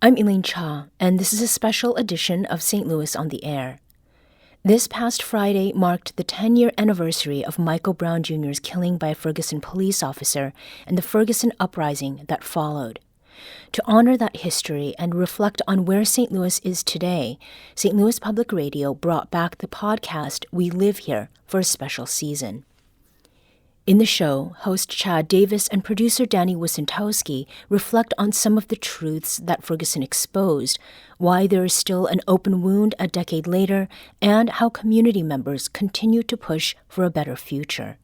I'm Elaine Cha, and this is a special edition of St. Louis on the Air. This past Friday marked the 10-year anniversary of Michael Brown Jr.'s killing by a Ferguson police officer and the Ferguson Uprising that followed. To honor that history and reflect on where St. Louis is today, St. Louis Public Radio brought back the podcast We Live Here for a special season. In the show, host Chad Davis and producer Danny Wysentowski reflect on some of the truths that Ferguson exposed, why there is still an open wound a decade later, and how community members continue to push for a better future.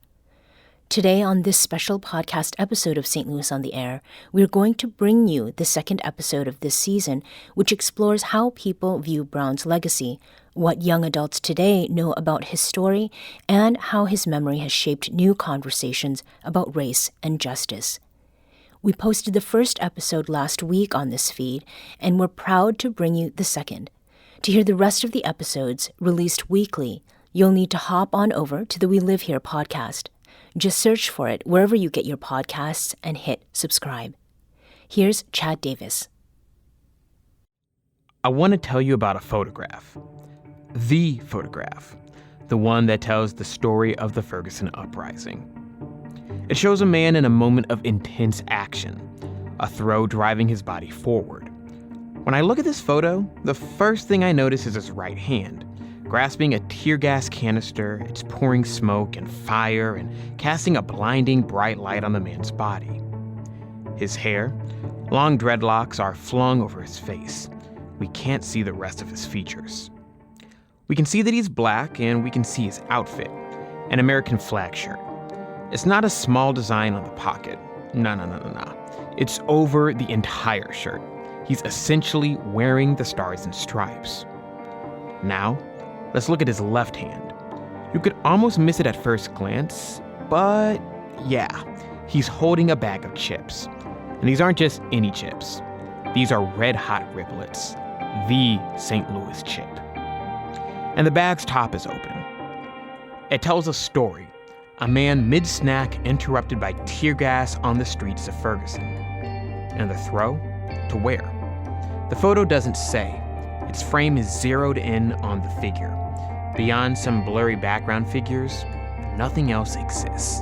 Today, on this special podcast episode of St. Louis on the Air, we're going to bring you the second episode of this season, which explores how people view Brown's legacy, what young adults today know about his story, and how his memory has shaped new conversations about race and justice. We posted the first episode last week on this feed, and we're proud to bring you the second. To hear the rest of the episodes, released weekly, you'll need to hop on over to the We Live Here podcast. Just search for it wherever you get your podcasts and hit subscribe. Here's Chad Davis. I want to tell you about a photograph. The photograph. The one that tells the story of the Ferguson Uprising. It shows a man in a moment of intense action, a throw driving his body forward. When I look at this photo, the first thing I notice is his right hand, grasping a tear gas canister. It's pouring smoke and fire and casting a blinding bright light on the man's body. His hair, long dreadlocks, are flung over his face. We can't see the rest of his features. We can see that he's black, and we can see his outfit, an American flag shirt. It's not a small design on the pocket. No. It's over the entire shirt. He's essentially wearing the stars and stripes. Now, let's look at his left hand. You could almost miss it at first glance, but yeah, he's holding a bag of chips. And these aren't just any chips. These are red-hot riblets, the St. Louis chip. And the bag's top is open. It tells a story, a man mid-snack interrupted by tear gas on the streets of Ferguson. And the throw? To where? The photo doesn't say. Its frame is zeroed in on the figure. Beyond some blurry background figures, nothing else exists.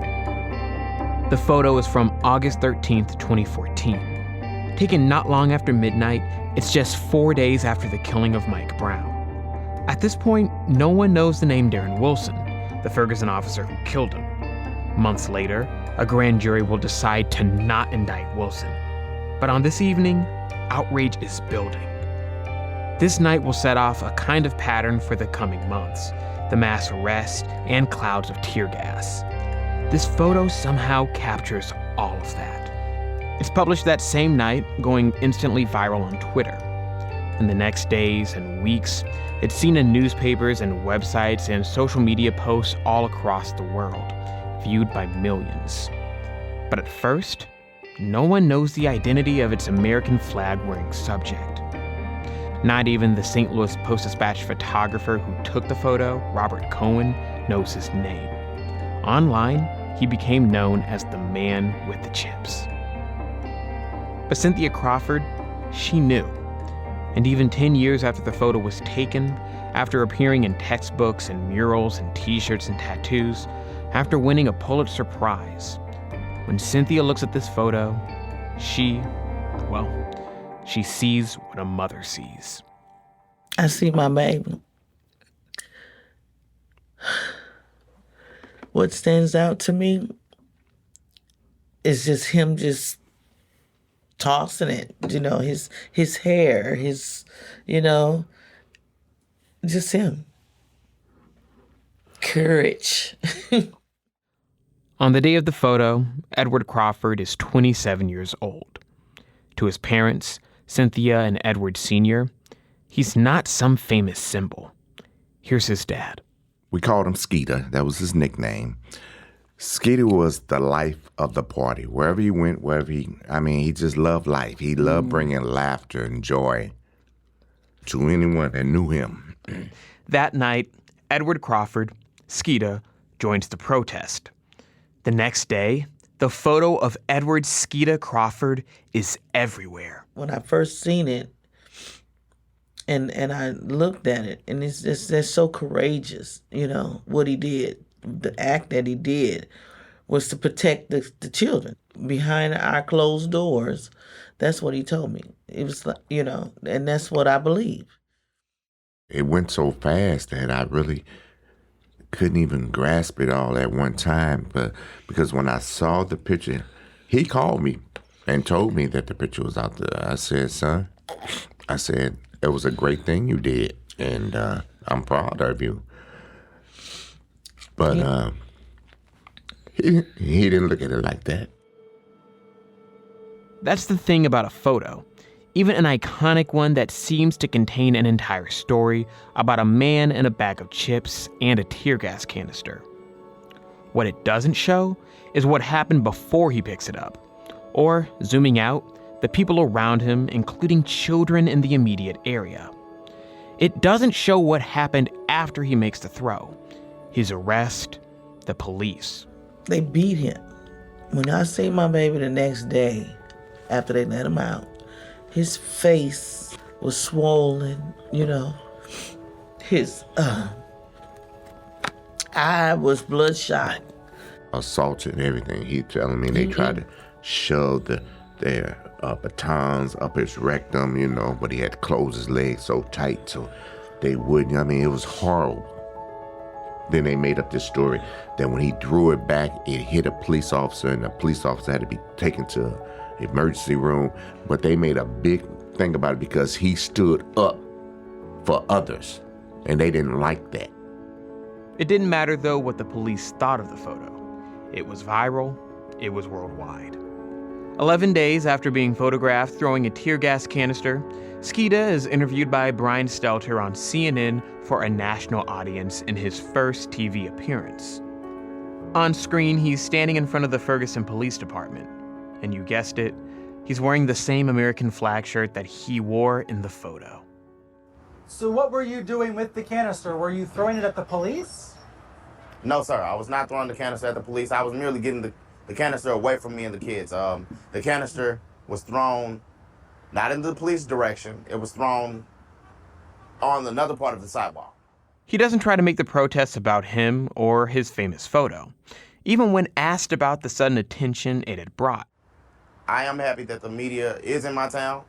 The photo is from August 13th, 2014. Taken not long after midnight, it's just 4 days after the killing of Mike Brown. At this point, no one knows the name Darren Wilson, the Ferguson officer who killed him. Months later, a grand jury will decide to not indict Wilson. But on this evening, outrage is building. This night will set off a kind of pattern for the coming months, the mass arrest and clouds of tear gas. This photo somehow captures all of that. It's published that same night, going instantly viral on Twitter. In the next days and weeks, it's seen in newspapers and websites and social media posts all across the world, viewed by millions. But at first, no one knows the identity of its American flag-wearing subject. Not even the St. Louis Post-Dispatch photographer who took the photo, Robert Cohen, knows his name. Online, he became known as the man with the chips. But Cynthia Crawford, she knew. And even 10 years after the photo was taken, after appearing in textbooks and murals and t-shirts and tattoos, after winning a Pulitzer Prize, when Cynthia looks at this photo, she sees what a mother sees. I see my baby. What stands out to me is just him just tossing it, his hair, just him. Courage. On the day of the photo, Edward Crawford is 27 years old. To his parents, Cynthia and Edward Sr., he's not some famous symbol. Here's his dad. We called him Skeeter. That was his nickname. Skeeter was the life of the party. Wherever he went, he just loved life. He loved bringing laughter and joy to anyone that knew him. That night, Edward Crawford, Skeeter, joins the protest. The next day, the photo of Edward Skeeter Crawford is everywhere. When I first seen it, And I looked at it, and it's just that's so courageous, what he did. The act that he did was to protect the children behind our closed doors. That's what he told me. It was like, and that's what I believe. It went so fast that I really couldn't even grasp it all at one time. But because when I saw the picture, he called me and told me that the picture was out there. I said, son, it was a great thing you did, and I'm proud of you. But he didn't look at it like that. That's the thing about a photo, even an iconic one that seems to contain an entire story about a man and a bag of chips and a tear gas canister. What it doesn't show is what happened before he picks it up, or, zooming out, the people around him, including children in the immediate area. It doesn't show what happened after he makes the throw, his arrest, the police. They beat him. When I see my baby the next day, after they let him out, his face was swollen, his eye was bloodshot. Assaulted and everything. He telling me they tried to shove their batons up his rectum, but he had to close his legs so tight so they wouldn't. It was horrible. Then they made up this story that when he drew it back, it hit a police officer, and the police officer had to be taken to an emergency room. But they made a big thing about it because he stood up for others, and they didn't like that. It didn't matter, though, what the police thought of the photo. It was viral. It was worldwide. 11 days after being photographed throwing a tear gas canister, Skeeta is interviewed by Brian Stelter on CNN for a national audience in his first TV appearance. On screen, he's standing in front of the Ferguson Police Department. And you guessed it, he's wearing the same American flag shirt that he wore in the photo. So what were you doing with the canister? Were you throwing it at the police? No, sir. I was not throwing the canister at the police. I was merely getting the canister away from me and the kids. The canister was thrown not in the police direction. It was thrown on another part of the sidewalk. He doesn't try to make the protests about him or his famous photo, even when asked about the sudden attention it had brought. I am happy that the media is in my town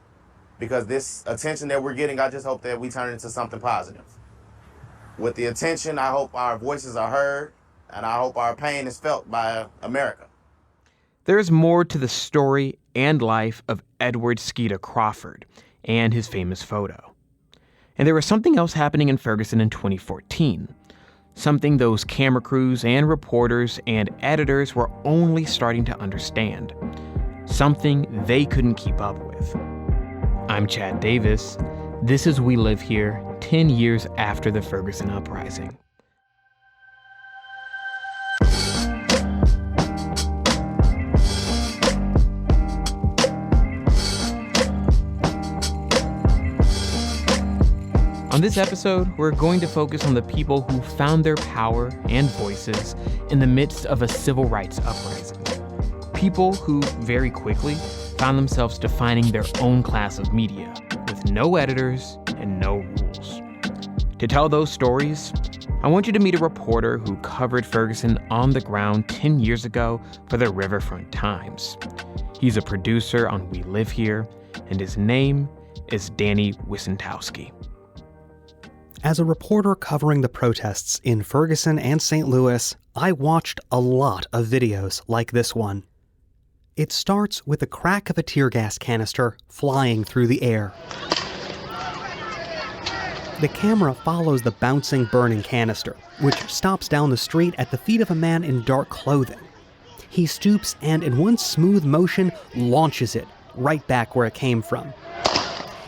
because this attention that we're getting, I just hope that we turn it into something positive. With the attention, I hope our voices are heard, and I hope our pain is felt by America. There's more to the story and life of Edward Skeeta Crawford and his famous photo. And there was something else happening in Ferguson in 2014, something those camera crews and reporters and editors were only starting to understand, something they couldn't keep up with. I'm Chad Davis. This is We Live Here, 10 years after the Ferguson Uprising. On this episode, we're going to focus on the people who found their power and voices in the midst of a civil rights uprising. People who very quickly found themselves defining their own class of media with no editors and no rules. To tell those stories, I want you to meet a reporter who covered Ferguson on the ground 10 years ago for the Riverfront Times. He's a producer on We Live Here, and his name is Danny Wicentowski. As a reporter covering the protests in Ferguson and St. Louis, I watched a lot of videos like this one. It starts with the crack of a tear gas canister flying through the air. The camera follows the bouncing, burning canister, which stops down the street at the feet of a man in dark clothing. He stoops and, in one smooth motion, launches it right back where it came from.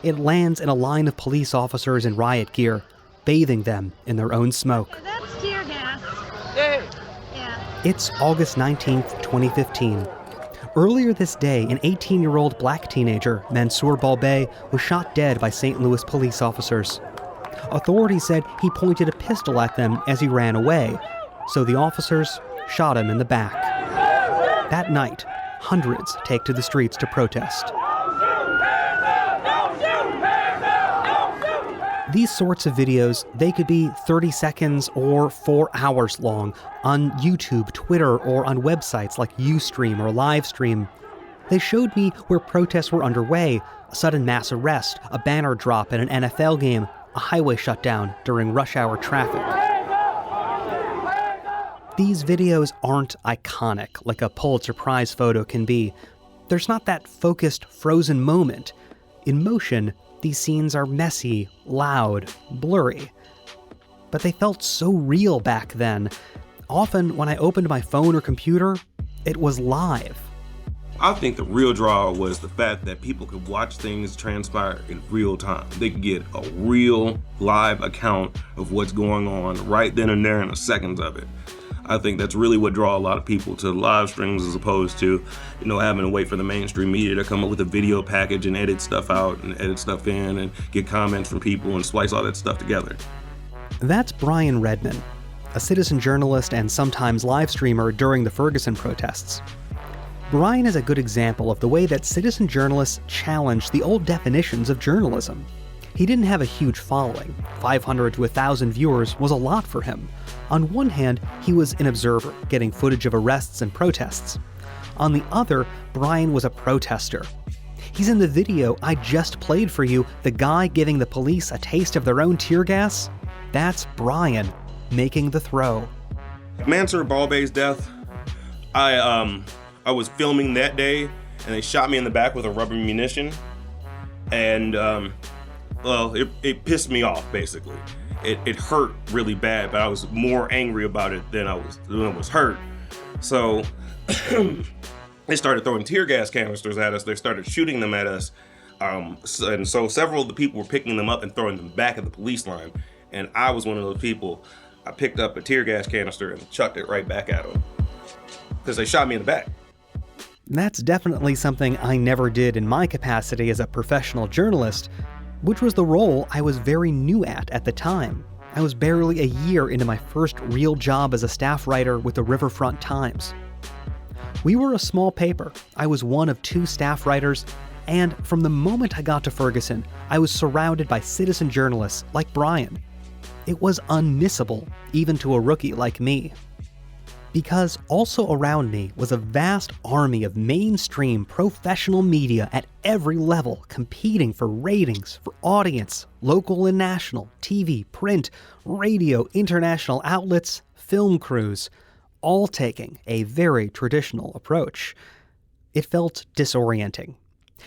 It lands in a line of police officers in riot gear, bathing them in their own smoke. That's tear gas. Hey. Yeah. It's August 19th, 2015. Earlier this day, an 18-year-old black teenager, Mansour Balbay, was shot dead by St. Louis police officers. Authorities said he pointed a pistol at them as he ran away, so the officers shot him in the back. That night, hundreds take to the streets to protest. These sorts of videos, they could be 30 seconds or 4 hours long on YouTube, Twitter, or on websites like Ustream or Livestream. They showed me where protests were underway, a sudden mass arrest, a banner drop at an NFL game, a highway shutdown during rush hour traffic. These videos aren't iconic like a Pulitzer Prize photo can be. There's not that focused, frozen moment. In motion, these scenes are messy, loud, blurry. But they felt so real back then. Often, when I opened my phone or computer, it was live. I think the real draw was the fact that people could watch things transpire in real time. They could get a real, live account of what's going on right then and there in the seconds of it. I think that's really what draw a lot of people to live streams as opposed to, having to wait for the mainstream media to come up with a video package and edit stuff out and edit stuff in and get comments from people and splice all that stuff together. That's Brian Redman, a citizen journalist and sometimes live streamer during the Ferguson protests. Brian is a good example of the way that citizen journalists challenge the old definitions of journalism. He didn't have a huge following. 500 to 1,000 viewers was a lot for him. On one hand, he was an observer, getting footage of arrests and protests. On the other, Brian was a protester. He's in the video I just played for you, the guy giving the police a taste of their own tear gas. That's Brian making the throw. Mansur Balbay's death, I was filming that day, and they shot me in the back with a rubber munition, and it pissed me off, basically. It hurt really bad, but I was more angry about it than I was hurt. So they started throwing tear gas canisters at us. They started shooting them at us, and so several of the people were picking them up and throwing them back at the police line, and I was one of those people. I picked up a tear gas canister and chucked it right back at them because they shot me in the back. That's definitely something I never did in my capacity as a professional journalist, which was the role I was very new at the time. I was barely a year into my first real job as a staff writer with the Riverfront Times. We were a small paper. I was one of 2 staff writers, and from the moment I got to Ferguson, I was surrounded by citizen journalists like Brian. It was unmissable, even to a rookie like me. Because also around me was a vast army of mainstream professional media at every level competing for ratings, for audience, local and national, TV, print, radio, international outlets, film crews, all taking a very traditional approach. It felt disorienting.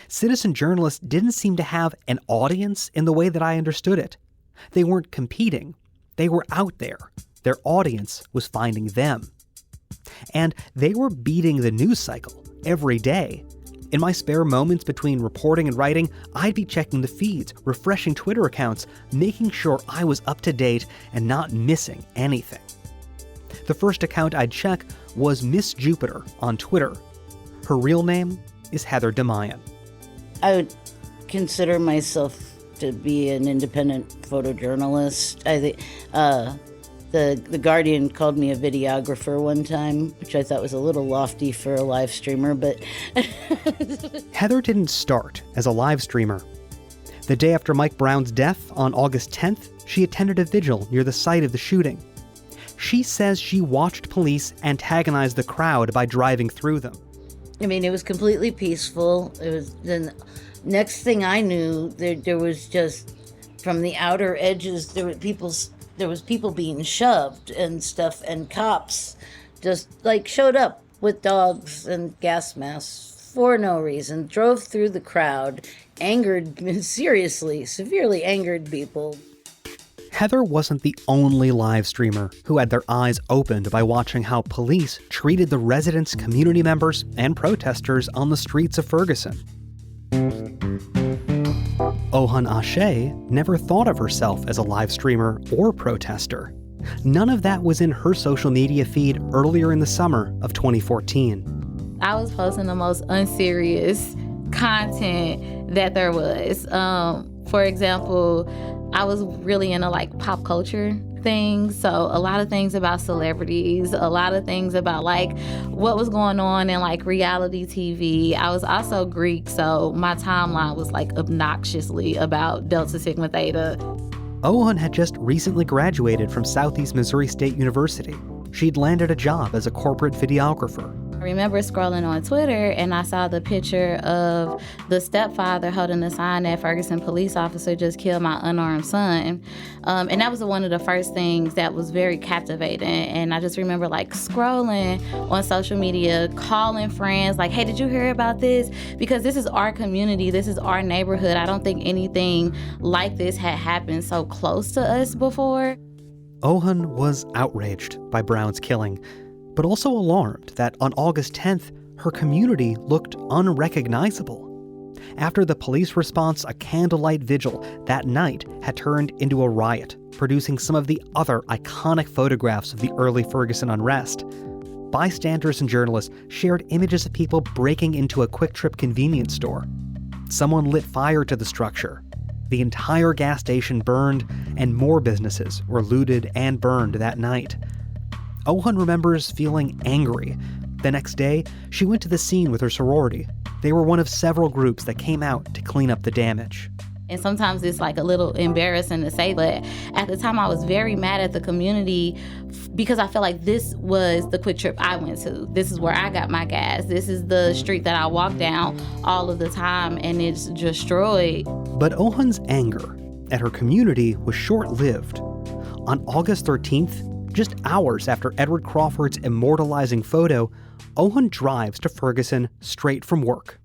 Citizen journalists didn't seem to have an audience in the way that I understood it. They weren't competing. They were out there. Their audience was finding them. And they were beating the news cycle every day. In my spare moments between reporting and writing, I'd be checking the feeds, refreshing Twitter accounts, making sure I was up to date and not missing anything. The first account I'd check was Miss Jupiter on Twitter. Her real name is Heather DeMayan. I would consider myself to be an independent photojournalist. I think The Guardian called me a videographer one time, which I thought was a little lofty for a live streamer, but... Heather didn't start as a live streamer. The day after Mike Brown's death, on August 10th, she attended a vigil near the site of the shooting. She says she watched police antagonize the crowd by driving through them. I mean, it was completely peaceful. It was then next thing I knew, there was just, from the outer edges, there was people being shoved and stuff, and cops just showed up with dogs and gas masks for no reason, drove through the crowd, severely angered people. Heather wasn't the only live streamer who had their eyes opened by watching how police treated the residents, community members, and protesters on the streets of Ferguson. Ohan Ashe never thought of herself as a live streamer or protester. None of that was in her social media feed earlier in the summer of 2014. I was posting the most unserious content that there was. For example, I was really into pop culture things, so a lot of things about celebrities, a lot of things about what was going on in reality TV. I was also Greek, so my timeline was obnoxiously about Delta Sigma Theta. Owen had just recently graduated from Southeast Missouri State University. She'd landed a job as a corporate videographer. I remember scrolling on Twitter and I saw the picture of the stepfather holding a sign that Ferguson police officer just killed my unarmed son. And that was one of the first things that was very captivating. And I just remember like scrolling on social media, calling friends like, hey, did you hear about this? Because this is our community. This is our neighborhood. I don't think anything like this had happened so close to us before. Owen was outraged by Brown's killing, but also alarmed that on August 10th, her community looked unrecognizable. After the police response, a candlelight vigil that night had turned into a riot, producing some of the other iconic photographs of the early Ferguson unrest. Bystanders and journalists shared images of people breaking into a Quick Trip convenience store. Someone lit fire to the structure. The entire gas station burned, and more businesses were looted and burned that night. Owen remembers feeling angry. The next day, she went to the scene with her sorority. They were one of several groups that came out to clean up the damage. And sometimes it's like a little embarrassing to say, but at the time I was very mad at the community because I felt like this was the Quick Trip I went to. This is where I got my gas. This is the street that I walk down all of the time, and it's destroyed. But Owen's anger at her community was short-lived. On August 13th, just hours after Edward Crawford's immortalizing photo, Owen drives to Ferguson straight from work.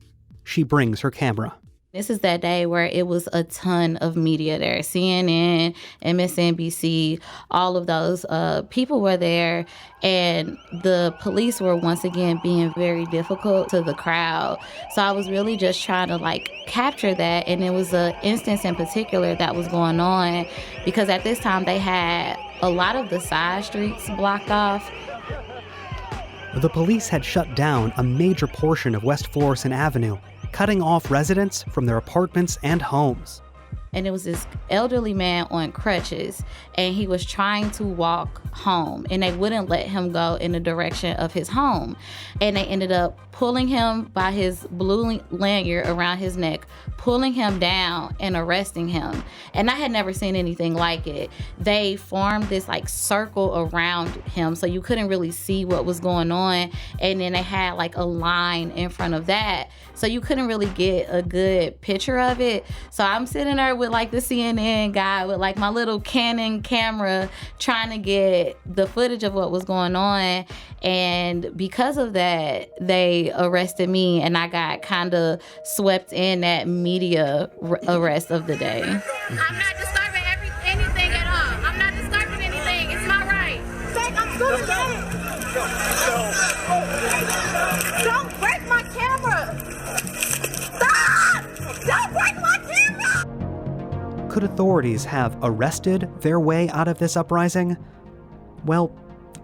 She brings her camera. This is that day where it was a ton of media there. CNN, MSNBC, all of those people were there. And the police were once again being very difficult to the crowd. So I was really just trying to like capture that. And it was an instance in particular that was going on because at this time they had a lot of the side streets blocked off. The police had shut down a major portion of West Florissant Avenue, cutting off residents from their apartments and homes. And it was this elderly man on crutches, and he was trying to walk home, and they wouldn't let him go in the direction of his home. And they ended up pulling him by his blue lanyard around his neck, pulling him down and arresting him. And I had never seen anything like it. They formed this like circle around him so you couldn't really see what was going on. And then they had like a line in front of that, so you couldn't really get a good picture of it. So I'm sitting there with like the CNN guy with like my little Canon camera trying to get the footage of what was going on. And because of that, they arrested me, and I got kind of swept in that media arrest of the day. I'm not disturbing anything at all. I'm not disturbing anything. It's my right. I'm going to get it. Don't break my camera. Stop! Don't break my camera! Could authorities have arrested their way out of this uprising? Well,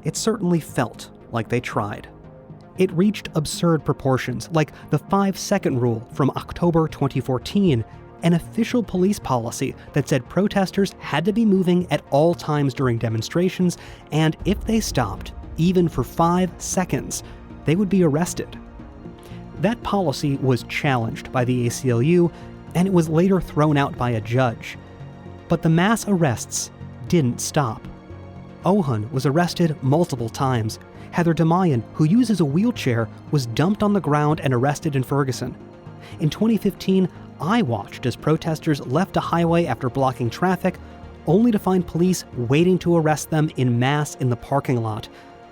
it certainly felt like they tried. It reached absurd proportions, like the 5-second rule from October 2014, an official police policy that said protesters had to be moving at all times during demonstrations, and if they stopped, even for 5 seconds, they would be arrested. That policy was challenged by the ACLU, and it was later thrown out by a judge. But the mass arrests didn't stop. Owen was arrested multiple times. Heather DeMayan, who uses a wheelchair, was dumped on the ground and arrested in Ferguson. In 2015, I watched as protesters left a highway after blocking traffic, only to find police waiting to arrest them en masse in the parking lot.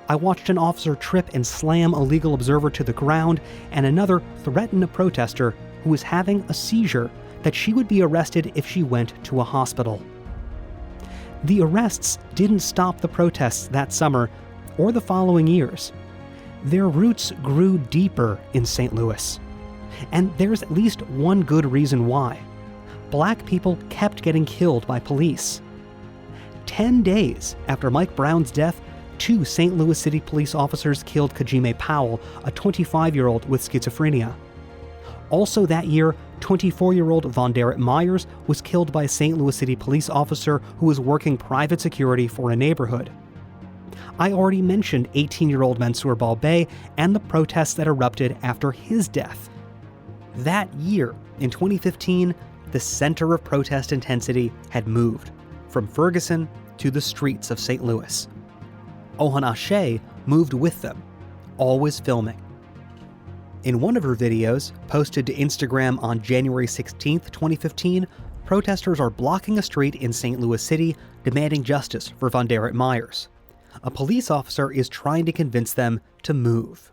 I watched an officer trip and slam a legal observer to the ground, and another threaten a protester who was having a seizure that she would be arrested if she went to a hospital. The arrests didn't stop the protests that summer or the following years. Their roots grew deeper in St. Louis. And there's at least one good reason why. Black people kept getting killed by police. 10 days after Mike Brown's death, 2 St. Louis City police officers killed Kajime Powell, a 25-year-old with schizophrenia. Also that year, 24-year-old Von Derrick Myers was killed by a St. Louis City police officer who was working private security for a neighborhood. I already mentioned 18-year-old Mansour Balbay and the protests that erupted after his death. That year, in 2015, the center of protest intensity had moved from Ferguson to the streets of St. Louis. Ohan Ashe moved with them, always filming. In one of her videos, posted to Instagram on January 16, 2015, protesters are blocking a street in St. Louis City demanding justice for Vonderrit Myers. A police officer is trying to convince them to move.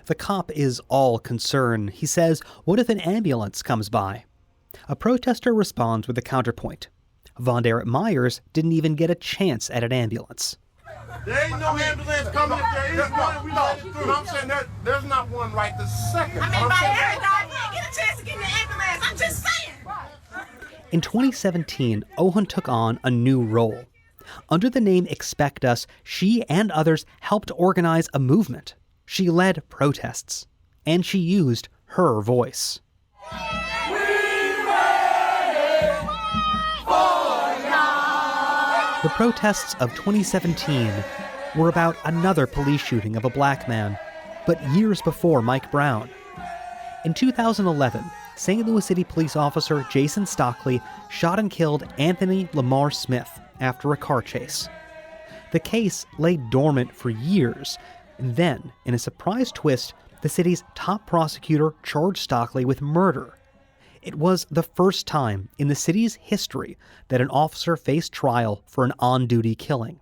The cop is all concern. He says, "What if an ambulance comes by?" A protester responds with a counterpoint. Vonderrit Myers didn't even get a chance at an ambulance. There ain't no ambulance coming. If there is one, we let it through. I'm saying there's not one right this second. I mean, by air, dog, we ain't get a chance to get in the ambulance. I'm just saying. In 2017, Ohan took on a new role. Under the name Expect Us, she and others helped organize a movement. She led protests, and she used her voice. The protests of 2017 were about another police shooting of a black man, but years before Mike Brown. In 2011, St. Louis City police officer Jason Stockley shot and killed Anthony Lamar Smith after a car chase. The case lay dormant for years, and then, in a surprise twist, the city's top prosecutor charged Stockley with murder. It was the first time in the city's history that an officer faced trial for an on-duty killing.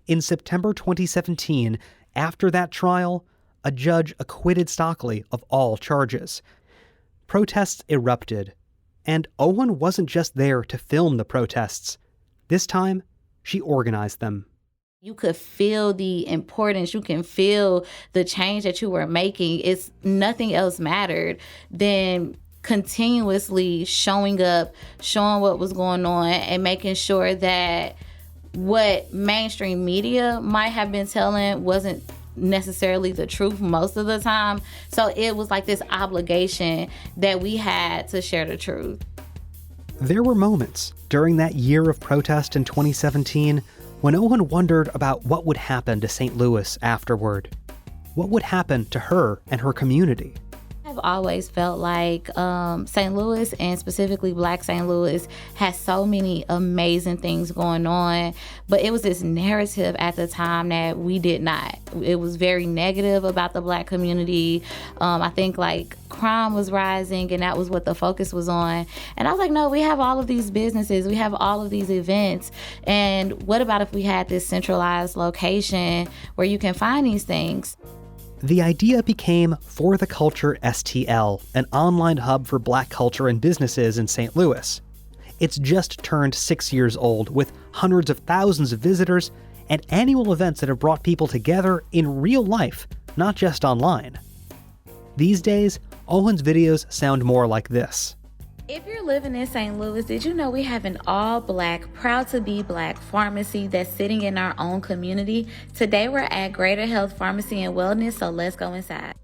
In September 2017, after that trial, a judge acquitted Stockley of all charges. Protests erupted, and Ohan wasn't just there to film the protests. This time, she organized them. You could feel the importance. You can feel the change that you were making. It's nothing else mattered than continuously showing up, showing what was going on, and making sure that what mainstream media might have been telling wasn't necessarily the truth most of the time. So it was like this obligation that we had to share the truth. There were moments during that year of protest in 2017 when Ohan wondered about what would happen to St. Louis afterward. What would happen to her and her community? I've always felt like St. Louis, and specifically Black St. Louis, has so many amazing things going on, but it was this narrative at the time that we did not. It was very negative about the Black community. I think like crime was rising, and that was what the focus was on. And I was like, no, we have all of these businesses, we have all of these events, and what about if we had this centralized location where you can find these things? The idea became For the Culture STL, an online hub for Black culture and businesses in St. Louis. It's just turned 6 years old, with hundreds of thousands of visitors and annual events that have brought people together in real life, not just online. These days, Ohan's videos sound more like this. If you're living in St. Louis, did you know we have an all-Black, proud-to-be Black pharmacy that's sitting in our own community? Today we're at Greater Health Pharmacy and Wellness, so let's go inside.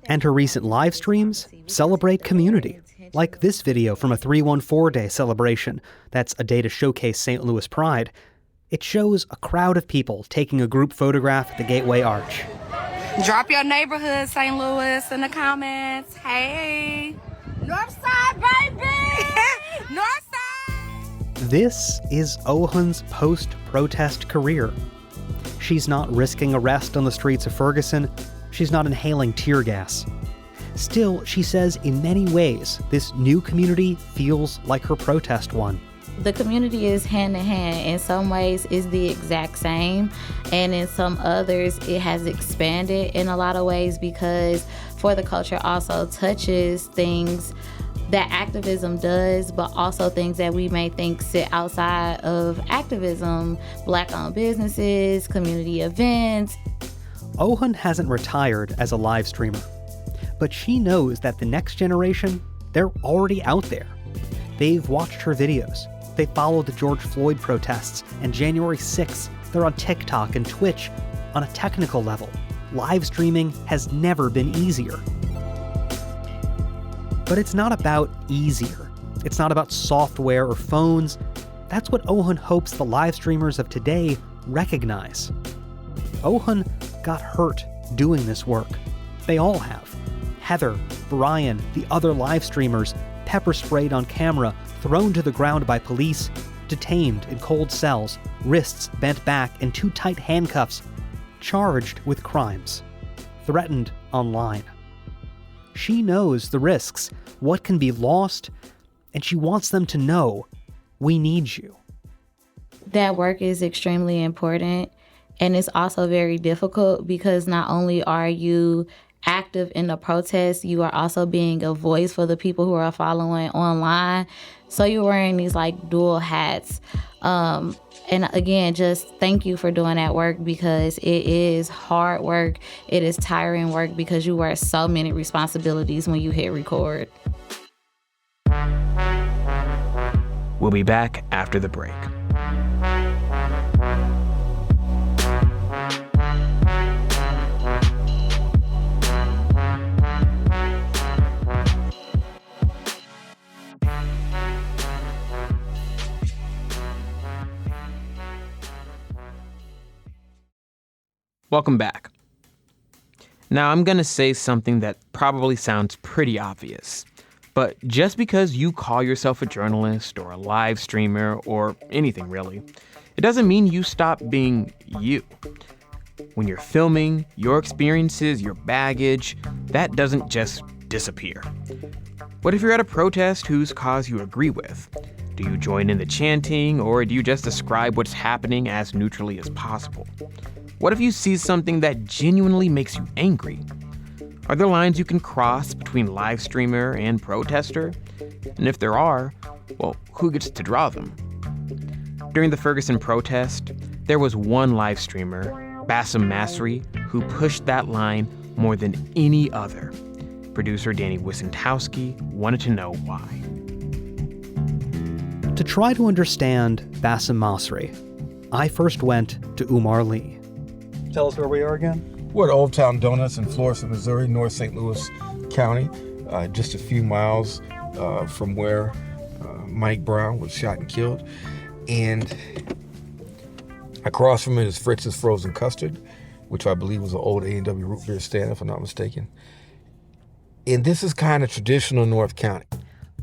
And her recent live streams celebrate community, like this video from a 314 Day celebration. That's a day to showcase St. Louis pride. It shows a crowd of people taking a group photograph at the Gateway Arch. Drop your neighborhood, St. Louis, in the comments. Hey. Northside, baby! Northside! This is Ohan's post-protest career. She's not risking arrest on the streets of Ferguson. She's not inhaling tear gas. Still, she says in many ways, this new community feels like her protest one. The community is hand in hand. In some ways, it's the exact same. And in some others, it has expanded in a lot of ways because For the Culture also touches things that activism does, but also things that we may think sit outside of activism, Black-owned businesses, community events. Ohan hasn't retired as a live streamer, but she knows that the next generation, they're already out there. They've watched her videos. They followed the George Floyd protests, and January 6th, they're on TikTok and Twitch. On a technical level, live streaming has never been easier. But it's not about easier. It's not about software or phones. That's what Ohan hopes the live streamers of today recognize. Ohan got hurt doing this work. They all have. Heather, Brian, the other live streamers, pepper sprayed on camera, thrown to the ground by police. detained in cold cells, wrists bent back in too tight handcuffs, charged with crimes, threatened online. She knows the risks, what can be lost, and she wants them to know, we need you. That work is extremely important, and it's also very difficult because not only are you active in the protest, you are also being a voice for the people who are following online. So you're wearing these like dual hats. And again, just thank you for doing that work, because it is hard work. It is tiring work because you wear so many responsibilities when you hit record. We'll be back after the break. Welcome back. Now, I'm going to say something that probably sounds pretty obvious, but just because you call yourself a journalist or a live streamer or anything really, it doesn't mean you stop being you. When you're filming, your experiences, your baggage, that doesn't just disappear. What if you're at a protest whose cause you agree with? Do you join in the chanting, or do you just describe what's happening as neutrally as possible? What if you see something that genuinely makes you angry? Are there lines you can cross between live streamer and protester? And if there are, well, who gets to draw them? During the Ferguson protest, there was one live streamer, Bassem Masri, who pushed that line more than any other. Producer Danny Wysentowski wanted to know why. To try to understand Bassem Masri, I first went to Umar Lee. Tell us where we are again. We're at Old Town Donuts in Florissant, Missouri, North St. Louis County, just a few miles from where Mike Brown was shot and killed. And across from it is Fritz's Frozen Custard, which I believe was an old A&W root beer stand, if I'm not mistaken. And this is kind of traditional North County.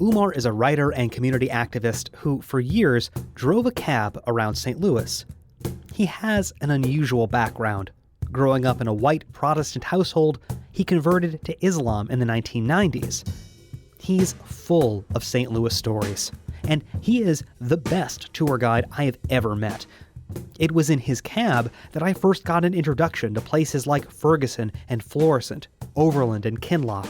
Umar is a writer and community activist who, for years, drove a cab around St. Louis. He has an unusual background. Growing up in a white Protestant household, he converted to Islam in the 1990s. He's full of St. Louis stories, and he is the best tour guide I have ever met. It was in his cab that I first got an introduction to places like Ferguson and Florissant, Overland and Kinloch,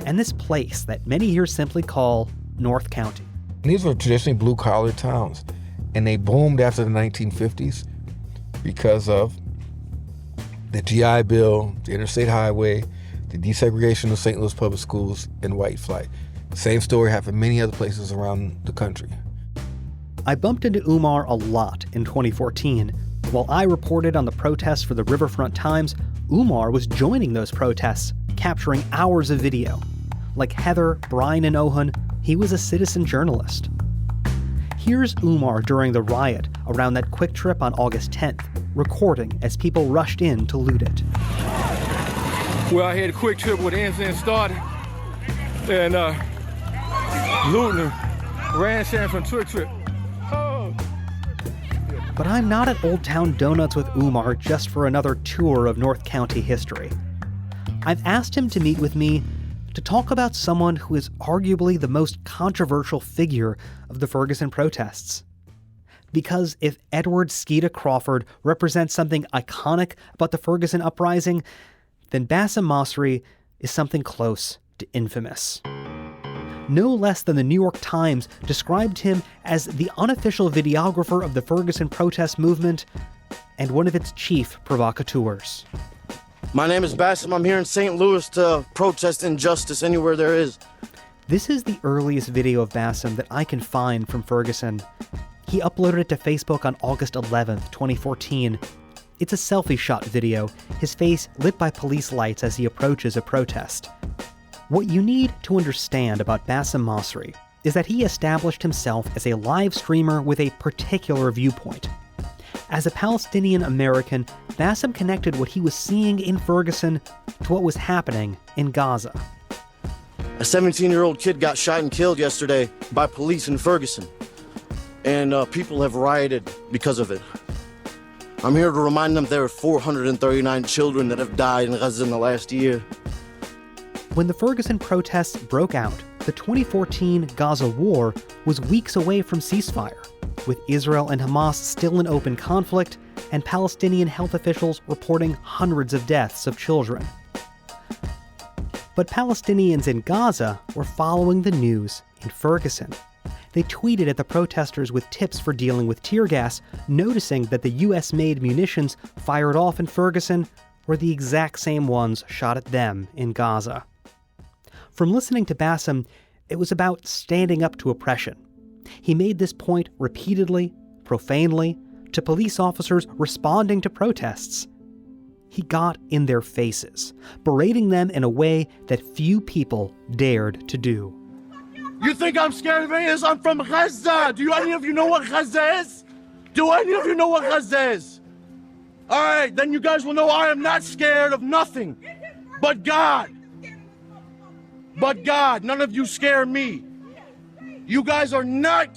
and this place that many here simply call North County. These were traditionally blue-collar towns, and they boomed after the 1950s because of the GI Bill, the Interstate Highway, the desegregation of St. Louis public schools, and white flight. Same story happened many other places around the country. I bumped into Umar a lot in 2014. While I reported on the protests for the Riverfront Times, Umar was joining those protests, capturing hours of video. Like Heather, Brian, and Ohan, he was a citizen journalist. Here's Umar during the riot around that quick trip on August 10th, recording as people rushed in to loot it. Well, I had a quick trip where the incident started, and looting, ransacking from Quick Trip. But I'm not at Old Town Donuts with Umar just for another tour of North County history. I've asked him to meet with me to talk about someone who is arguably the most controversial figure of the Ferguson protests. Because if Edward Skeeta Crawford represents something iconic about the Ferguson Uprising, then Bassem Masri is something close to infamous. No less than the New York Times described him as the unofficial videographer of the Ferguson protest movement and one of its chief provocateurs. My name is Bassem. I'm here in St. Louis to protest injustice anywhere there is. This is the earliest video of Bassem that I can find from Ferguson. He uploaded it to Facebook on August 11th, 2014. It's a selfie shot video, his face lit by police lights as he approaches a protest. What you need to understand about Bassem Masri is that he established himself as a live streamer with a particular viewpoint. As a Palestinian American, Bassem connected what he was seeing in Ferguson to what was happening in Gaza. A 17-year-old kid got shot and killed yesterday by police in Ferguson. and people have rioted because of it. I'm here to remind them there are 439 children that have died in Gaza in the last year. When the Ferguson protests broke out, the 2014 Gaza war was weeks away from ceasefire, with Israel and Hamas still in open conflict and Palestinian health officials reporting hundreds of deaths of children. But Palestinians in Gaza were following the news in Ferguson. They tweeted at the protesters with tips for dealing with tear gas, noticing that the US-made munitions fired off in Ferguson were the exact same ones shot at them in Gaza. From listening to Bassem, it was about standing up to oppression. He made this point repeatedly, profanely, to police officers responding to protests. He got in their faces, berating them in a way that few people dared to do. You think I'm scared of any of this? I'm from Gaza. Do any of you know what Gaza is? Do any of you know what Gaza is? All right, then you guys will know I am not scared of nothing but God. But God, none of you scare me. You guys are not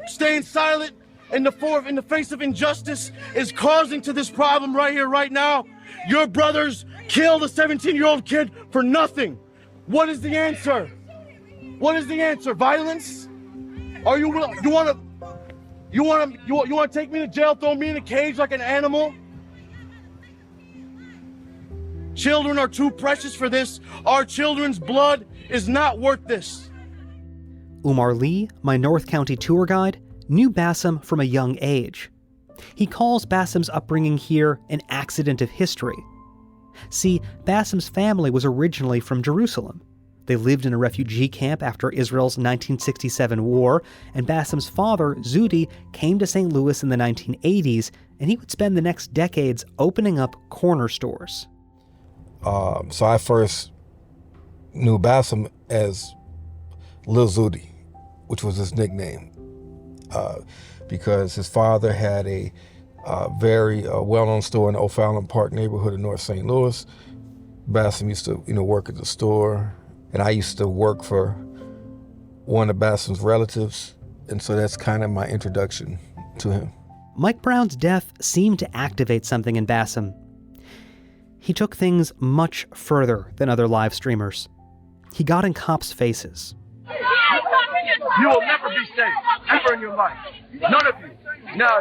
staying silent in the face of injustice is causing to this problem right here, right now. Your brothers killed a 17-year-old kid for nothing. What is the answer? What is the answer? Violence? Are you want to take me to jail, throw me in a cage like an animal? Children are too precious for this. Our children's blood is not worth this. Umar Lee, my North County tour guide, knew Bassem from a young age. He calls Bassem's upbringing here an accident of history. See, Bassem's family was originally from Jerusalem. They lived in a refugee camp after Israel's 1967 war, and Bassem's father, Zudi, came to St. Louis in the 1980s, and he would spend the next decades opening up corner stores. So I first knew Bassem as Lil Zudi, which was his nickname, because his father had a very well-known store in the O'Fallon Park neighborhood in North St. Louis. Bassem used to, work at the store, and I used to work for one of Bassem's relatives, and so that's kind of my introduction to him. Mike Brown's death seemed to activate something in Bassem. He took things much further than other live streamers. He got in cops' faces. You will never be safe, ever in your life. None of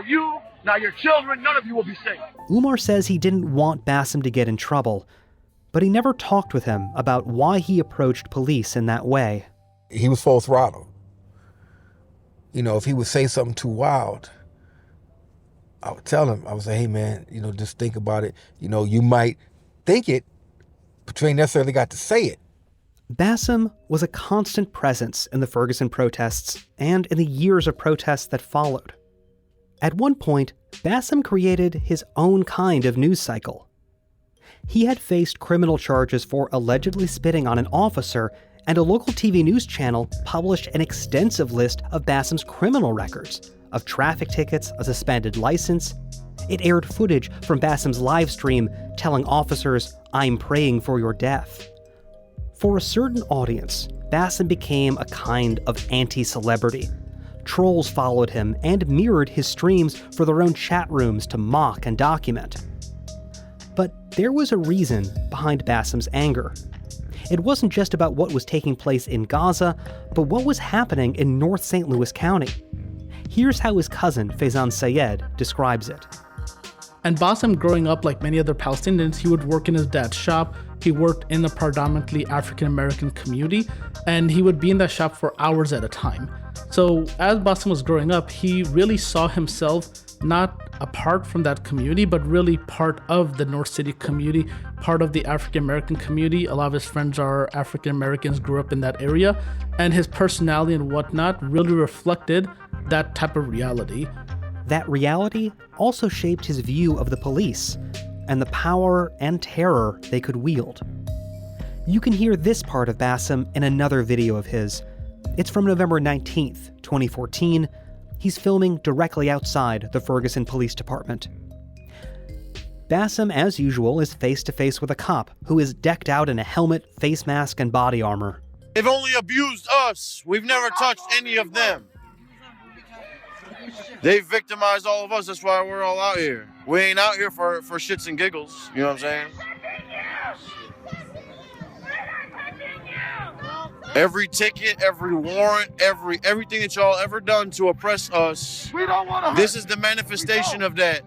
you. Now your children, none of you will be safe. Umar says he didn't want Bassem to get in trouble, but he never talked with him about why he approached police in that way. He was full throttle. If he would say something too wild, I would tell him, I would say, hey man, just think about it. You might think it, but you ain't necessarily got to say it. Bassem was a constant presence in the Ferguson protests and in the years of protests that followed. At one point, Bassem created his own kind of news cycle. He had faced criminal charges for allegedly spitting on an officer, and a local TV news channel published an extensive list of Bassem's criminal records, of traffic tickets, a suspended license. It aired footage from Bassem's live stream telling officers, "I'm praying for your death." For a certain audience, Bassem became a kind of anti-celebrity. Trolls followed him and mirrored his streams for their own chat rooms to mock and document. But there was a reason behind Bassem's anger. It wasn't just about what was taking place in Gaza, but what was happening in North St. Louis County. Here's how his cousin, Faizan Sayed, describes it. And Bassem, growing up like many other Palestinians, he would work in his dad's shop. He worked in a predominantly African-American community, and he would be in that shop for hours at a time. So as Bassem was growing up, he really saw himself not apart from that community, but really part of the North City community, part of the African-American community. A lot of his friends are African-Americans, grew up in that area, and his personality and whatnot really reflected that type of reality. That reality also shaped his view of the police and the power and terror they could wield. You can hear this part of Bassem in another video of his. It's from November 19th, 2014. He's filming directly outside the Ferguson Police Department. Bassem, as usual, is face-to-face with a cop who is decked out in a helmet, face mask, and body armor. They've only abused us. We've never touched any of them. They victimized all of us. That's why we're all out here. We ain't out here for shits and giggles. You know what I'm saying? Every ticket, every warrant, everything that y'all ever done to oppress us. We don't want to. This is the manifestation of that,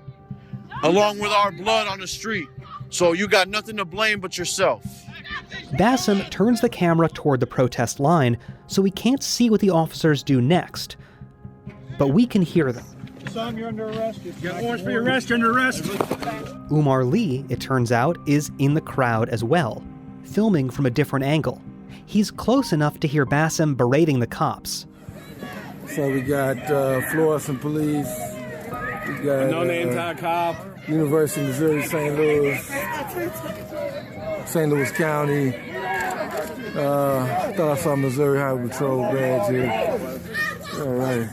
along with our blood on the street. So you got nothing to blame but yourself. Bassem turns the camera toward the protest line so we can't see what the officers do next. But we can hear them. Son, you're under arrest. You got warrants for your arrest. You're under arrest. Umar Lee, it turns out, is in the crowd as well, filming from a different angle. He's close enough to hear Bassem berating the cops. So we got Florissant Police. We got no name tag cop. University of Missouri, St. Louis County. Thought I saw Missouri Highway Patrol badge here. All right.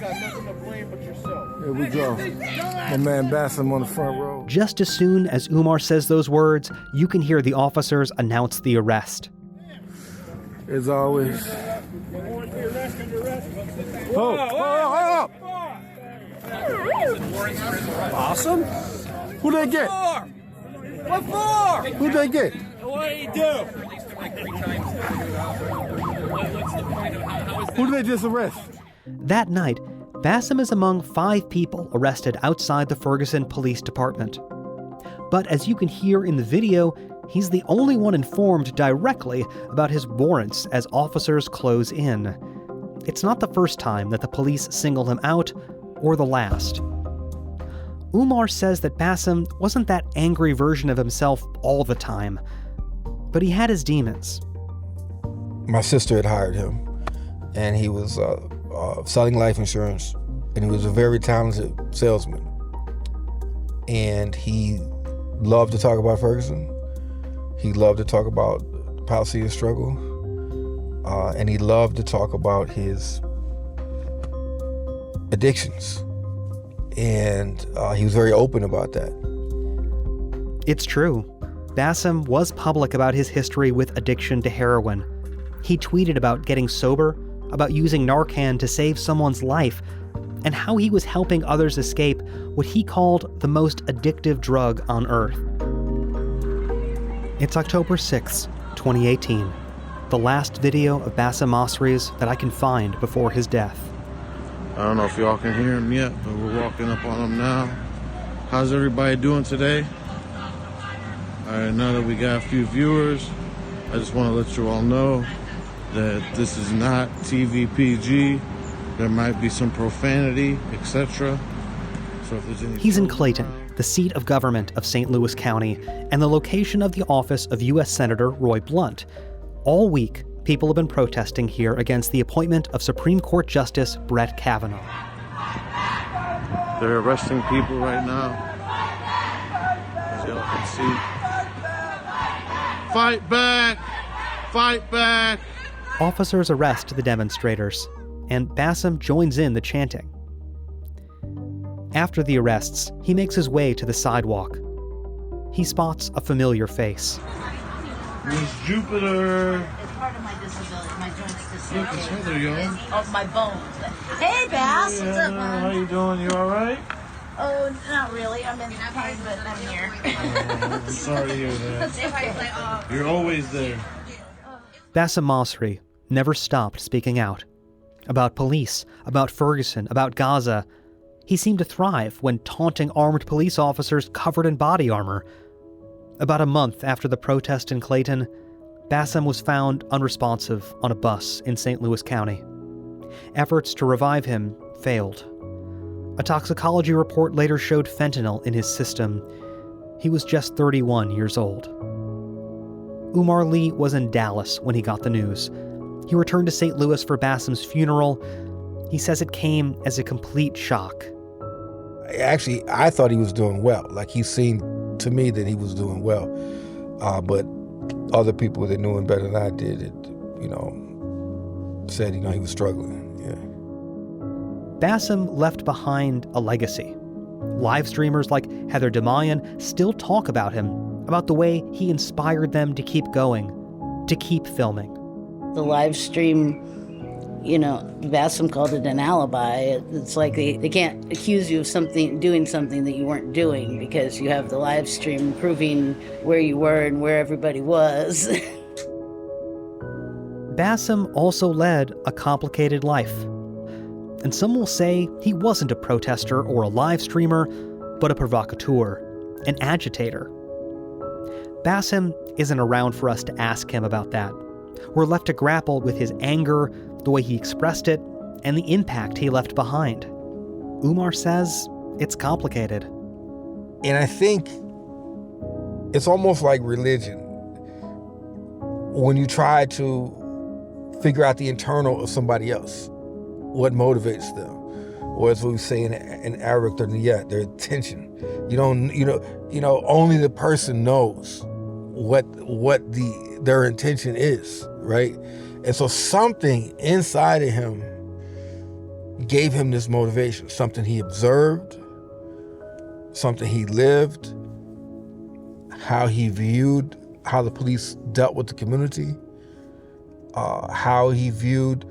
Here we go. My man Bassem on the front row. Just as soon as Umar says those words, you can hear the officers announce the arrest. As always. Oh. Awesome. Who they get? What for? Who they get? What do you do? Who did they just arrest? That night, Bassem is among 5 people arrested outside the Ferguson Police Department. But as you can hear in the video, he's the only one informed directly about his warrants as officers close in. It's not the first time that the police single him out, or the last. Umar says that Bassem wasn't that angry version of himself all the time, but he had his demons. My sister had hired him, and he was selling life insurance, and he was a very talented salesman. And he loved to talk about Ferguson. He loved to talk about the Palestinian struggle, and he loved to talk about his addictions. And he was very open about that. It's true. Bassem was public about his history with addiction to heroin. He tweeted about getting sober, about using Narcan to save someone's life, and how he was helping others escape what he called the most addictive drug on earth. It's October 6th, 2018, the last video of Bassem Masri's that I can find before his death. I don't know if y'all can hear him yet, but we're walking up on him now. How's everybody doing today? All right, now that we got a few viewers, I just want to let you all know that this is not TVPG. There might be some profanity, etc. So if there's any... He's in Clayton, the seat of government of St. Louis County, and the location of the office of U.S. Senator Roy Blunt. All week, people have been protesting here against the appointment of Supreme Court Justice Brett Kavanaugh. They're arresting people right now, as y'all can see. Fight back! Fight back! Officers arrest the demonstrators, and Bassem joins in the chanting. After the arrests, he makes his way to the sidewalk. He spots a familiar face. Miss Jupiter! It's part of my disability, my joints Look, it's Heather, y'all. of my bones. Hey, Bass, what's up, man? How you doing? You all right? Oh, not really. I'm in pain, but I'm here. I'm sorry to hear that. You're always there. Bassem Masri never stopped speaking out. About police, about Ferguson, about Gaza. He seemed to thrive when taunting armed police officers covered in body armor. About a month after the protest in Clayton, Bassem was found unresponsive on a bus in St. Louis County. Efforts to revive him failed. A toxicology report later showed fentanyl in his system. He was just 31 years old. Umar Lee was in Dallas when he got the news. He returned to St. Louis for Bassem's funeral. He says it came as a complete shock. Actually, I thought he was doing well. Like, he seemed to me that he was doing well. But other people that knew him better than I did, said, he was struggling. Yeah. Bassem left behind a legacy. Live streamers like Heather DeMayan still talk about him, about the way he inspired them to keep going, to keep filming. The live stream Bassam called it an alibi. It's like they can't accuse you of doing something that you weren't doing because you have the live stream proving where you were and where everybody was. Bassam also led a complicated life. And some will say he wasn't a protester or a live streamer, but a provocateur, an agitator. Bassam isn't around for us to ask him about that. We're left to grapple with his anger, the way he expressed it, and the impact he left behind. Umar says it's complicated. And I think it's almost like religion. When you try to figure out the internal of somebody else, what motivates them, or as we say in Arabic, their intention. Only the person knows what their intention is, right? And so something inside of him gave him this motivation, something he observed, something he lived, how he viewed how the police dealt with the community, how he viewed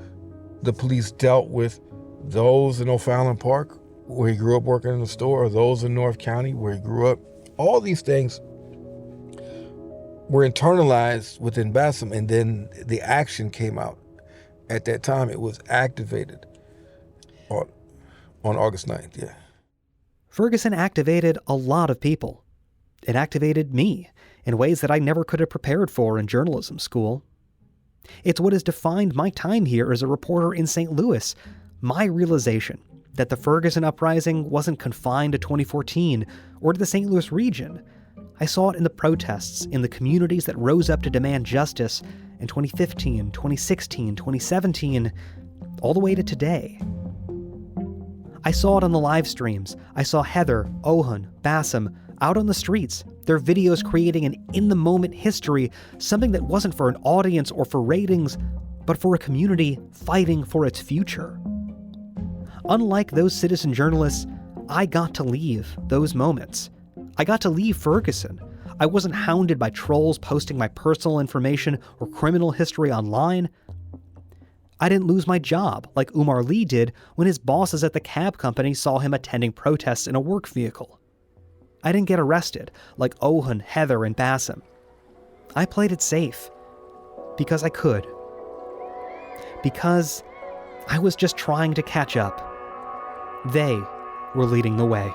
the police dealt with those in O'Fallon Park, where he grew up working in the store, or those in North County, where he grew up. All these things were internalized within Bassam, and then the action came out. At that time, it was activated on August 9th, yeah. Ferguson activated a lot of people. It activated me in ways that I never could have prepared for in journalism school. It's what has defined my time here as a reporter in St. Louis, my realization that the Ferguson Uprising wasn't confined to 2014 or to the St. Louis region. I saw it in the protests in the communities that rose up to demand justice in 2015, 2016, 2017, all the way to today. I saw it on the live streams. I saw Heather, Ohan, Bassam out on the streets, their videos creating an in-the-moment history, something that wasn't for an audience or for ratings, but for a community fighting for its future. Unlike those citizen journalists, I got to leave those moments. I got to leave Ferguson. I wasn't hounded by trolls posting my personal information or criminal history online. I didn't lose my job like Umar Lee did when his bosses at the cab company saw him attending protests in a work vehicle. I didn't get arrested like Ohan, Heather, and Bassam. I played it safe because I could. Because I was just trying to catch up. They were leading the way.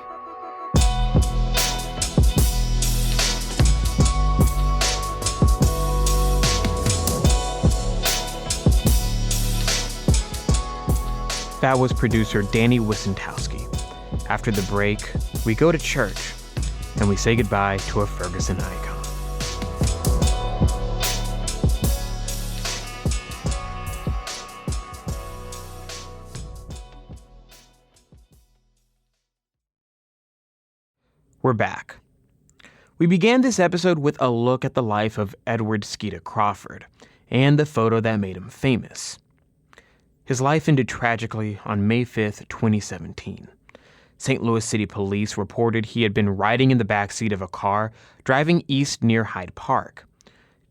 That was producer Danny Wissentowski. After the break, we go to church and we say goodbye to a Ferguson icon. We're back. We began this episode with a look at the life of Edward Skeeta Crawford and the photo that made him famous. His life ended tragically on May 5th, 2017. St. Louis City Police reported he had been riding in the backseat of a car driving east near Hyde Park.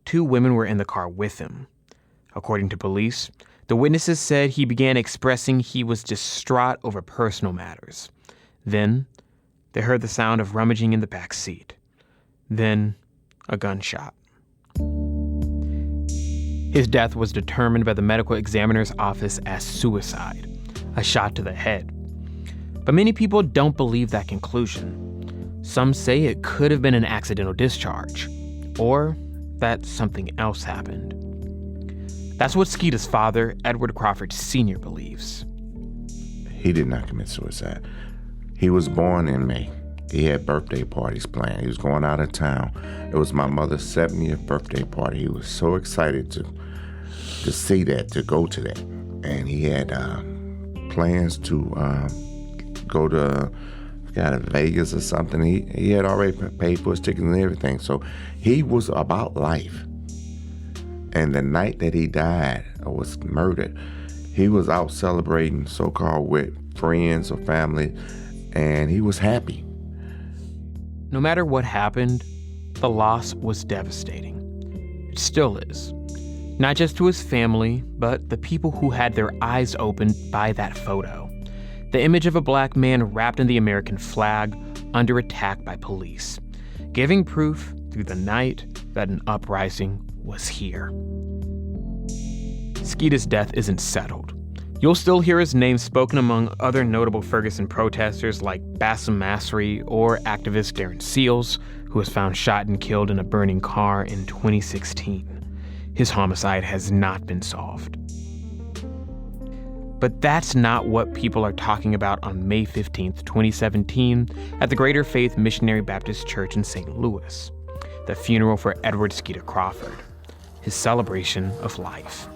2 women were in the car with him. According to police, the witnesses said he began expressing he was distraught over personal matters. Then, they heard the sound of rummaging in the back seat. Then, a gunshot. His death was determined by the medical examiner's office as suicide, a shot to the head. But many people don't believe that conclusion. Some say it could have been an accidental discharge, or that something else happened. That's what Skeeta's father, Edward Crawford Sr., believes. He did not commit suicide. He was born in May. He had birthday parties planned. He was going out of town. It was my mother's 70th birthday party. He was so excited to see that, to go to that. And he had plans to go to, Vegas or something. He had already paid for his tickets and everything. So he was about life. And the night that he died or was murdered, he was out celebrating so-called with friends or family, and he was happy. No matter what happened, the loss was devastating. It still is. Not just to his family, but the people who had their eyes opened by that photo. The image of a black man wrapped in the American flag under attack by police, giving proof through the night that an uprising was here. Skeeta's death isn't settled. You'll still hear his name spoken among other notable Ferguson protesters like Bassem Masri or activist Darren Seals, who was found shot and killed in a burning car in 2016. His homicide has not been solved. But that's not what people are talking about on May 15th, 2017, at the Greater Faith Missionary Baptist Church in St. Louis, the funeral for Edward Skeeta Crawford, his celebration of life.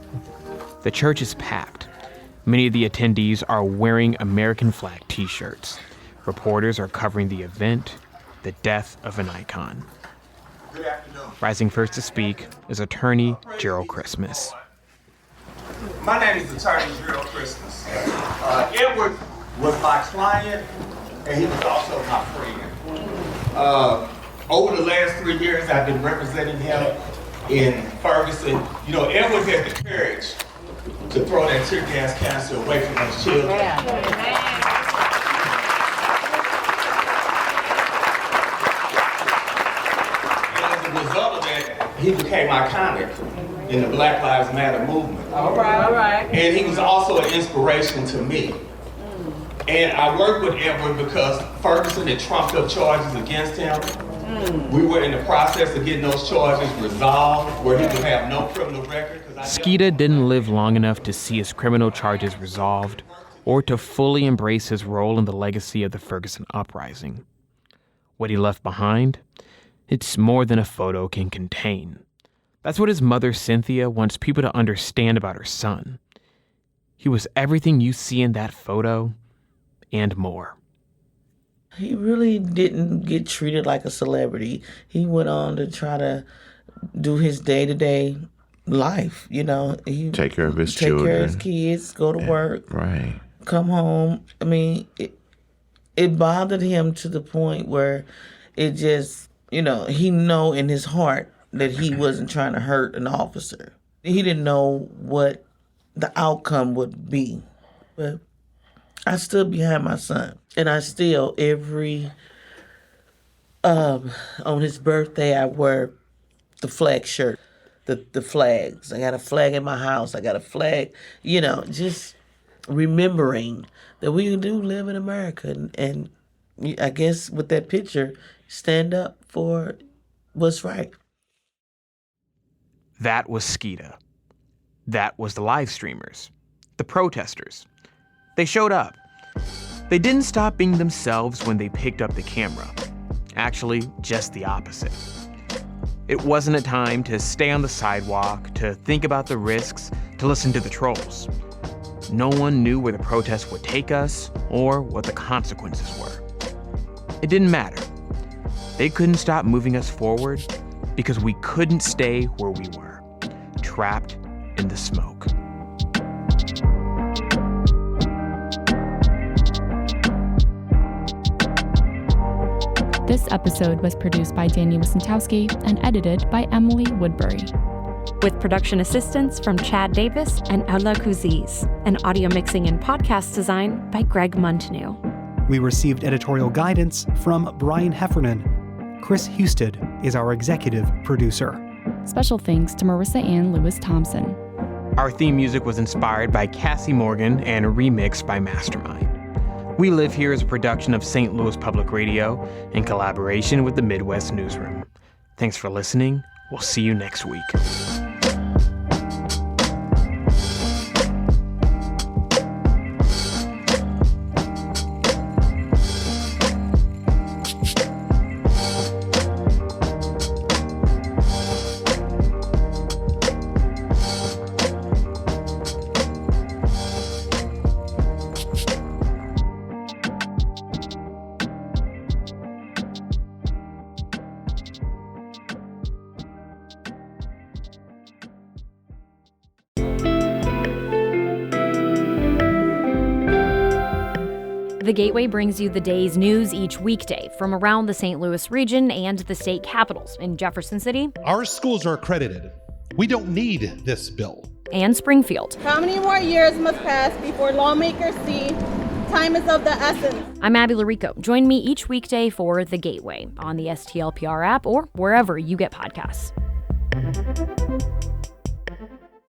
The church is packed. Many of the attendees are wearing American flag t-shirts. Reporters are covering the event, the death of an icon. Good afternoon. Rising first to speak is attorney Gerald Christmas. My name is attorney Gerald Christmas. Edward was my client, and he was also my friend. Over the last 3 years, I've been representing him in Ferguson. You know, Edward had the courage to throw that tear gas canister away from his children. And as a result of that, he became iconic in the Black Lives Matter movement. All right. And he was also an inspiration to me. And I worked with Edward because Ferguson had trumped up charges against him. We were in the process of getting those charges resolved, where he would have no criminal record. Skeeta didn't live long enough to see his criminal charges resolved or to fully embrace his role in the legacy of the Ferguson Uprising. What he left behind? It's more than a photo can contain. That's what his mother, Cynthia, wants people to understand about her son. He was everything you see in that photo and more. He really didn't get treated like a celebrity. He went on to try to do his day-to-day life, you know. He take care of his children. Take care of his kids, go to work. Right. Come home. I mean, it bothered him to the point where it just, you know, he know in his heart that he wasn't trying to hurt an officer. He didn't know what the outcome would be. But I stood behind my son. And I still, on his birthday, I wear the flag shirt, the flags. I got a flag in my house. I got a flag, you know, just remembering that we do live in America. And I guess with that picture, stand up for what's right. That was Skeeta. That was the live streamers, the protesters. They showed up. They didn't stop being themselves when they picked up the camera. Actually, just the opposite. It wasn't a time to stay on the sidewalk, to think about the risks, to listen to the trolls. No one knew where the protest would take us or what the consequences were. It didn't matter. They couldn't stop moving us forward because we couldn't stay where we were, trapped in the smoke. This episode was produced by Danny Wysentowski and edited by Emily Woodbury. With production assistance from Chad Davis and Ella Kuziz, and audio mixing and podcast design by Greg Montanu. We received editorial guidance from Brian Heffernan. Chris Husted is our executive producer. Special thanks to Marissa Ann Lewis Thompson. Our theme music was inspired by Cassie Morgan and remixed by Mastermind. We Live Here is a production of St. Louis Public Radio in collaboration with the Midwest Newsroom. Thanks for listening. We'll see you next week. The Gateway brings you the day's news each weekday from around the St. Louis region and the state capitals in Jefferson City. Our schools are accredited. We don't need this bill. And Springfield. How many more years must pass before lawmakers see time is of the essence? I'm Abby Larico. Join me each weekday for The Gateway on the STLPR app or wherever you get podcasts.